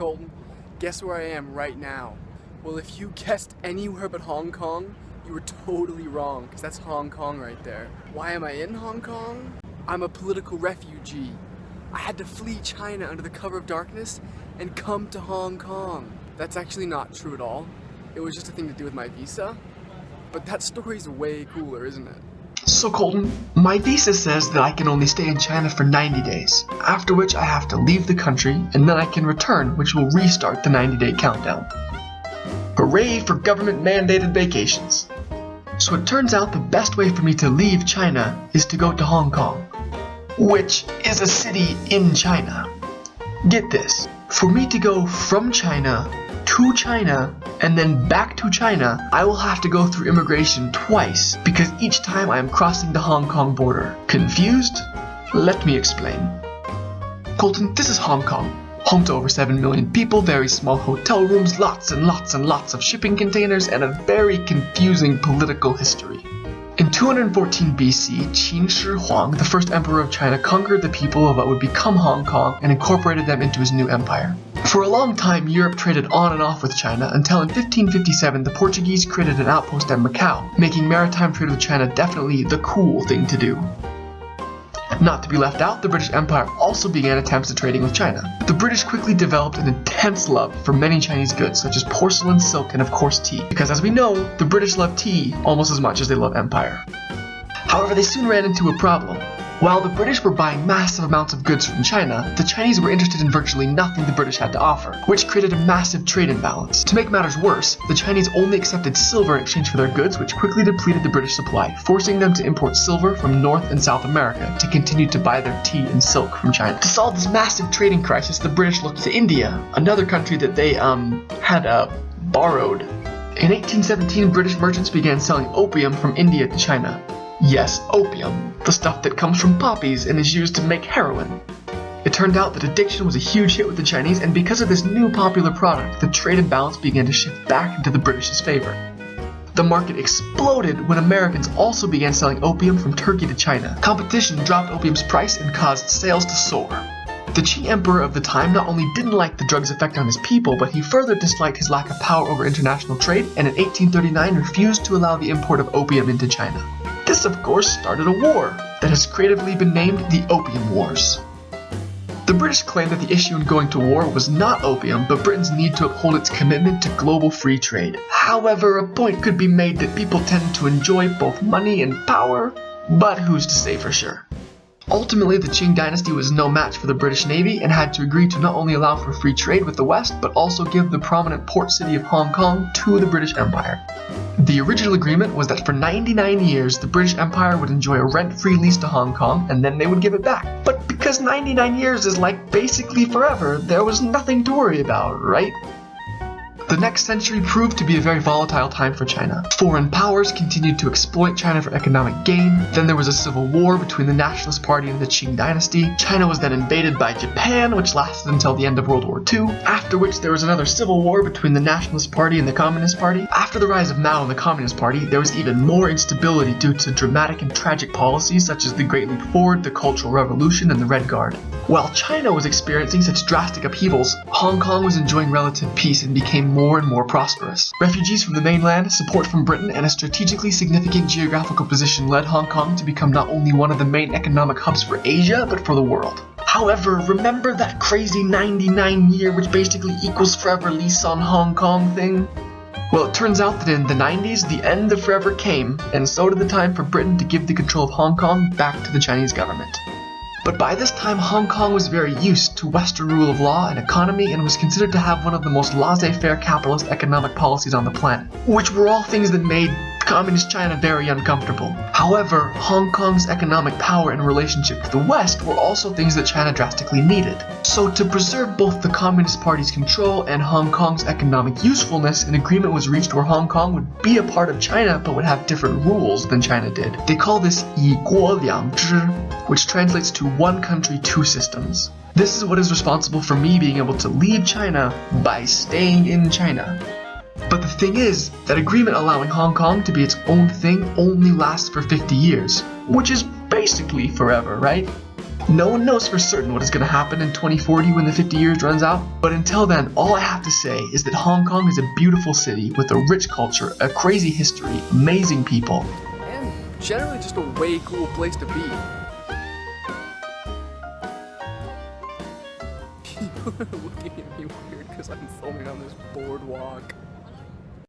Colton, guess where I am right now? Well, if you guessed anywhere but Hong Kong, you were totally wrong, because that's Hong Kong right there. Why am I in Hong Kong? I'm a political refugee. I had to flee China under the cover of darkness and come to Hong Kong. That's actually not true at all. It was just a thing to do with my visa. But that story's way cooler, isn't it? So Colton, my visa says that I can only stay in China for 90 days, after which I have to leave the country and then I can return, which will restart the 90-day countdown. Hooray for government-mandated vacations! So it turns out the best way for me to leave China is to go to Hong Kong, which is a city in China. Get this, for me to go from China to China and then back to China, I will have to go through immigration twice because each time I am crossing the Hong Kong border. Confused? Let me explain. Colton, this is Hong Kong. Home to over 7 million people, very small hotel rooms, lots and lots and lots of shipping containers, and a very confusing political history. In 214 BC, Qin Shi Huang, the first emperor of China, conquered the people of what would become Hong Kong and incorporated them into his new empire. For a long time, Europe traded on and off with China until in 1557 the Portuguese created an outpost at Macau, making maritime trade with China definitely the cool thing to do. Not to be left out, the British Empire also began attempts at trading with China. The British quickly developed an intense love for many Chinese goods such as porcelain, silk, and of course tea, because as we know, the British love tea almost as much as they love empire. However, they soon ran into a problem. While the British were buying massive amounts of goods from China, the Chinese were interested in virtually nothing the British had to offer, which created a massive trade imbalance. To make matters worse, the Chinese only accepted silver in exchange for their goods, which quickly depleted the British supply, forcing them to import silver from North and South America to continue to buy their tea and silk from China. To solve this massive trading crisis, the British looked to India, another country that they had borrowed. In 1817, British merchants began selling opium from India to China. Yes, opium, the stuff that comes from poppies and is used to make heroin. It turned out that addiction was a huge hit with the Chinese, and because of this new popular product, the trade imbalance began to shift back into the British's favor. The market exploded when Americans also began selling opium from Turkey to China. Competition dropped opium's price and caused sales to soar. The Qing emperor of the time not only didn't like the drug's effect on his people, but he further disliked his lack of power over international trade, and in 1839 refused to allow the import of opium into China. This, of course, started a war that has creatively been named the Opium Wars. The British claimed that the issue in going to war was not opium, but Britain's need to uphold its commitment to global free trade. However, a point could be made that people tend to enjoy both money and power, but who's to say for sure? Ultimately, the Qing dynasty was no match for the British Navy and had to agree to not only allow for free trade with the West, but also give the prominent port city of Hong Kong to the British Empire. The original agreement was that for 99 years, the British Empire would enjoy a rent-free lease to Hong Kong, and then they would give it back. But because 99 years is like basically forever, there was nothing to worry about, right? The next century proved to be a very volatile time for China. Foreign powers continued to exploit China for economic gain. Then there was a civil war between the Nationalist Party and the Qing dynasty. China was then invaded by Japan, which lasted until the end of World War II, after which there was another civil war between the Nationalist Party and the Communist Party. After the rise of Mao and the Communist Party, there was even more instability due to dramatic and tragic policies such as the Great Leap Forward, the Cultural Revolution, and the Red Guard. While China was experiencing such drastic upheavals, Hong Kong was enjoying relative peace and became more and more prosperous. Refugees from the mainland, support from Britain, and a strategically significant geographical position led Hong Kong to become not only one of the main economic hubs for Asia, but for the world. However, remember that crazy 99 year, which basically equals forever lease on Hong Kong thing? Well, it turns out that in the 90s, the end of forever came, and so did the time for Britain to give the control of Hong Kong back to the Chinese government. But by this time, Hong Kong was very used to Western rule of law and economy and was considered to have one of the most laissez-faire capitalist economic policies on the planet, which were all things that made Communist China very uncomfortable. However, Hong Kong's economic power and relationship with the West were also things that China drastically needed. So to preserve both the Communist Party's control and Hong Kong's economic usefulness, an agreement was reached where Hong Kong would be a part of China but would have different rules than China did. They call this 以国两制, which translates to one country, two systems. This is what is responsible for me being able to leave China by staying in China. But the thing is, that agreement allowing Hong Kong to be its own thing only lasts for 50 years, which is basically forever, right? No one knows for certain what is going to happen in 2040 when the 50 years runs out, but until then, all I have to say is that Hong Kong is a beautiful city with a rich culture, a crazy history, amazing people, and generally just a way cool place to be. People are looking at me weird because I'm filming on this boardwalk.